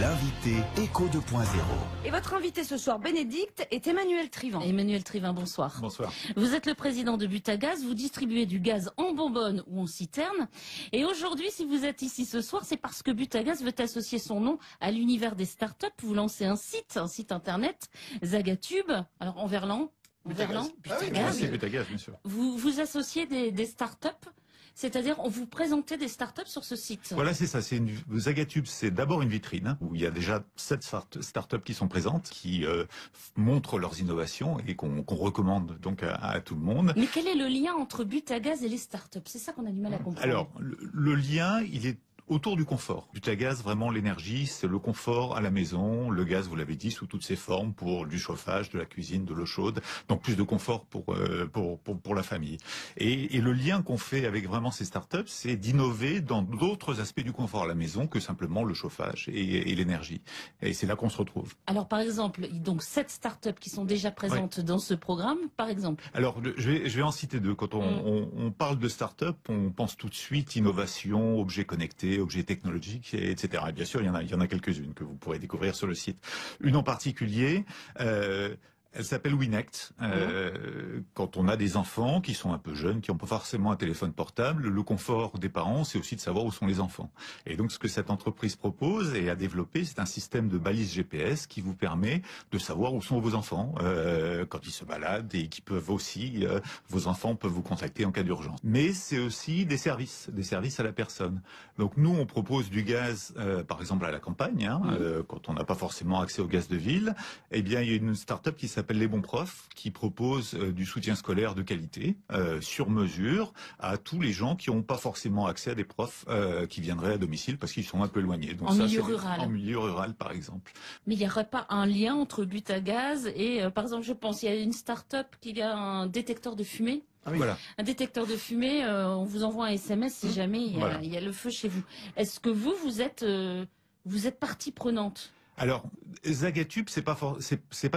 L'invité Éco 2.0. Et votre invité ce soir, Bénédicte, est Emmanuel Trivin. Emmanuel Trivin, bonsoir. Bonsoir. Vous êtes le président de Butagaz, vous distribuez du gaz en bonbonne ou en citerne. Et aujourd'hui, si vous êtes ici ce soir, c'est parce que Butagaz veut associer son nom à l'univers des startups. Vous lancez un site internet, Zagatube, alors en verlan. Butagaz. Butagaz. C'est Butagaz, bien sûr. Vous associez des startups, c'est-à-dire on vous présentez des startups sur ce site. Voilà, c'est ça. Zagatube, c'est d'abord une vitrine où il y a déjà 7 startups qui sont présentes, qui montrent leurs innovations et qu'on recommande donc à tout le monde. Mais quel est le lien entre Butagaz et les startups? C'est ça qu'on a du mal à comprendre. Alors, le lien, il est autour du confort. Butagaz, vraiment l'énergie, c'est le confort à la maison, le gaz, vous l'avez dit, sous toutes ses formes, pour du chauffage, de la cuisine, de l'eau chaude, donc plus de confort pour la famille. Et le lien qu'on fait avec vraiment ces startups, c'est d'innover dans d'autres aspects du confort à la maison que simplement le chauffage et l'énergie. Et c'est là qu'on se retrouve. Alors par exemple, donc 7 startups qui sont déjà présentes dans ce programme, par exemple. Alors je vais en citer 2. Quand on parle de startup, on pense tout de suite innovation, objets connectés, objets technologiques, etc. Et bien sûr, il y en a quelques-unes que vous pourrez découvrir sur le site. Une en particulier, elle s'appelle Winect. Quand on a des enfants qui sont un peu jeunes, qui n'ont pas forcément un téléphone portable, le confort des parents, c'est aussi de savoir où sont les enfants. Et donc, ce que cette entreprise propose et a développé, c'est un système de balise GPS qui vous permet de savoir où sont vos enfants quand ils se baladent et qui peuvent aussi, vos enfants peuvent vous contacter en cas d'urgence. Mais c'est aussi des services à la personne. Donc, nous, on propose du gaz, par exemple, à la campagne, quand on n'a pas forcément accès au gaz de ville. Eh bien, il y a une start-up qui s'appelle Les Bons Profs, qui propose du soutien scolaire de qualité, sur mesure, à tous les gens qui n'ont pas forcément accès à des profs qui viendraient à domicile parce qu'ils sont un peu éloignés. Donc en milieu rural. En milieu rural, par exemple. Mais il n'y aurait pas un lien entre Butagaz et, par exemple, je pense, il y a une start-up qui a un détecteur de fumée. Ah oui. Voilà. Un détecteur de fumée, on vous envoie un SMS si jamais il y a le feu chez vous. Est-ce que vous êtes partie prenante? Alors, Zagatube, c'est pas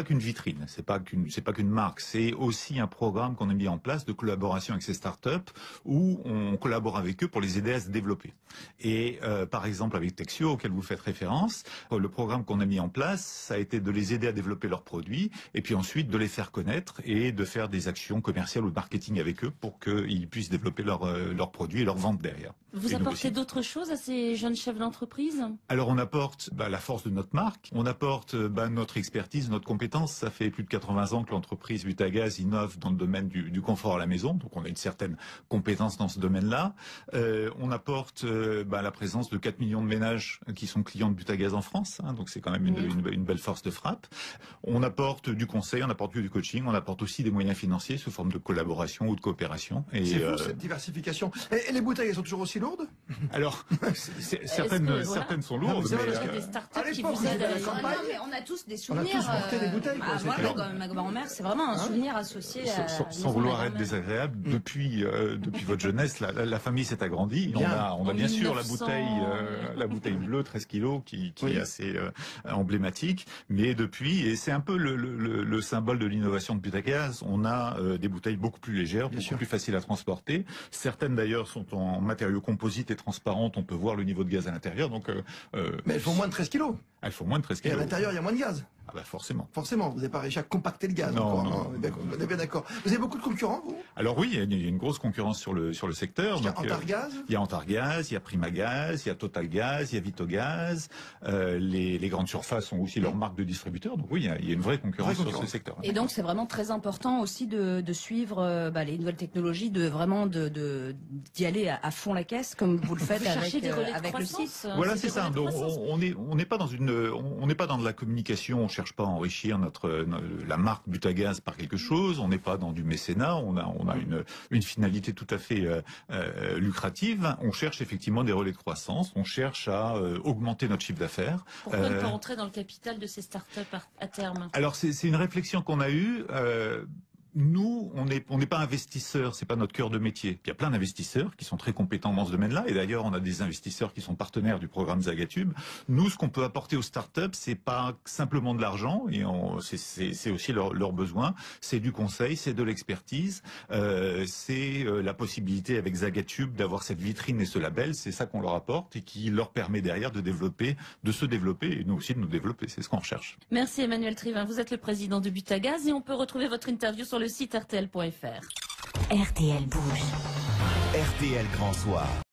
qu'une vitrine, c'est pas qu'une marque, c'est aussi un programme qu'on a mis en place de collaboration avec ces startups où on collabore avec eux pour les aider à se développer. Et par exemple avec Texio, auquel vous faites référence, le programme qu'on a mis en place, ça a été de les aider à développer leurs produits et puis ensuite de les faire connaître et de faire des actions commerciales ou de marketing avec eux pour qu'ils puissent développer leurs produits et leurs ventes derrière. Vous apportez d'autres choses à ces jeunes chefs d'entreprise? Alors on apporte la force de notre marque. On apporte notre expertise, notre compétence. Ça fait plus de 80 ans que l'entreprise Butagaz innove dans le domaine du confort à la maison. Donc on a une certaine compétence dans ce domaine-là. On apporte la présence de 4 millions de ménages qui sont clients de Butagaz en France. Donc c'est quand même une belle force de frappe. On apporte du conseil, on apporte du coaching, on apporte aussi des moyens financiers sous forme de collaboration ou de coopération. C'est fou cette diversification. Et les bouteilles, elles sont toujours aussi lourdes? Alors, certaines sont lourdes. Il y a des startups qui vous aident à les non, mais on a tous des souvenirs. On a tous porté des bouteilles. Ma grand-mère, c'est vraiment un souvenir associé à... Sans vouloir être désagréable, depuis votre jeunesse, la famille s'est agrandie. On a bien sûr la bouteille bleue, 13 kilos, qui est assez emblématique. Mais depuis, et c'est un peu le symbole de l'innovation de Butagaz, on a des bouteilles beaucoup plus légères, beaucoup plus faciles à transporter. Certaines d'ailleurs sont en matériaux composites et transparentes. On peut voir le niveau de gaz à l'intérieur. Donc, mais elles font moins de 13 kilos. Elles font moins de 13 Et kilos. à l'intérieur, il y a moins de gaz. Ah bah forcément. Forcément, vous n'avez pas réussi à compacter le gaz. Non. On est bien d'accord. Vous avez beaucoup de concurrents, vous? Alors oui, il y a une grosse concurrence sur le secteur. Il y a Antargaz. Il y a Antargaz, il y a Primagaz, il y a Totalgaz, il y a Vitogaz. Les grandes surfaces ont aussi leur marque de distributeur. Donc oui, il y a une vraie concurrence sur ce secteur. Et donc c'est vraiment très important aussi de suivre les nouvelles technologies, d'y aller à fond la caisse, comme vous le faites avec le site. Voilà, c'est ça. Donc, on n'est pas dans de la communication. On cherche pas à enrichir la marque Butagaz par quelque chose. On n'est pas dans du mécénat. On a une finalité tout à fait lucrative. On cherche effectivement des relais de croissance. On cherche à augmenter notre chiffre d'affaires. Pourquoi ne pas entrer dans le capital de ces startups à terme? Alors c'est une réflexion qu'on a eue. Nous, on n'est pas investisseurs, c'est pas notre cœur de métier. Il y a plein d'investisseurs qui sont très compétents dans ce domaine-là, et d'ailleurs, on a des investisseurs qui sont partenaires du programme Zagatube. Nous, ce qu'on peut apporter aux startups, c'est pas simplement de l'argent, et c'est aussi leur besoin. C'est du conseil, c'est de l'expertise, c'est la possibilité avec Zagatube d'avoir cette vitrine et ce label. C'est ça qu'on leur apporte et qui leur permet derrière de se développer, et nous aussi de nous développer. C'est ce qu'on recherche. Merci Emmanuel Trivin. Vous êtes le président de Butagaz et on peut retrouver votre interview sur le site rtl.fr. RTL bouge. RTL Grand Soir.